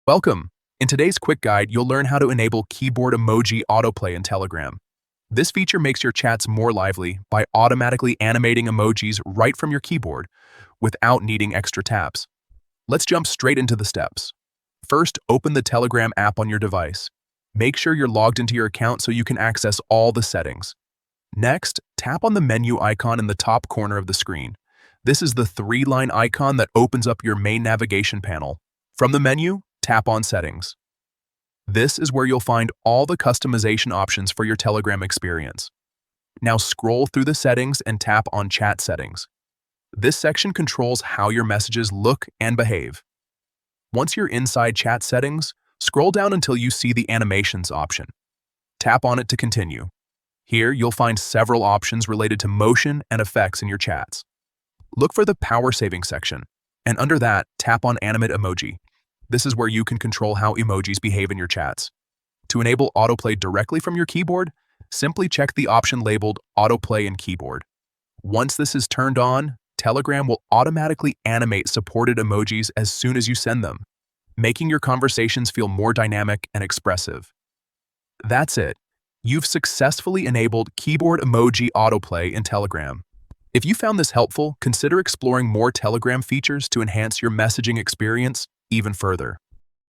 Welcome! In today's quick guide, you'll learn how to enable keyboard emoji autoplay in Telegram. This feature makes your chats more lively by automatically animating emojis right from your keyboard without needing extra taps. Let's jump straight into the steps. First, open the Telegram app on your device. Make sure you're logged into your account so you can access all the settings. Next, tap on the menu icon in the top corner of the screen. This is the three-line icon that opens up your main navigation panel. From the menu, tap on Settings. This is where you'll find all the customization options for your Telegram experience. Now scroll through the settings and tap on Chat Settings. This section controls how your messages look and behave. Once you're inside Chat Settings, scroll down until you see the Animations option. Tap on it to continue. Here, you'll find several options related to motion and effects in your chats. Look for the Power Saving section, and under that, tap on Animate Emoji. This is where you can control how emojis behave in your chats. To enable autoplay directly from your keyboard, simply check the option labeled Autoplay in Keyboard. Once this is turned on, Telegram will automatically animate supported emojis as soon as you send them, making your conversations feel more dynamic and expressive. That's it. You've successfully enabled keyboard emoji autoplay in Telegram. If you found this helpful, consider exploring more Telegram features to enhance your messaging experience even further.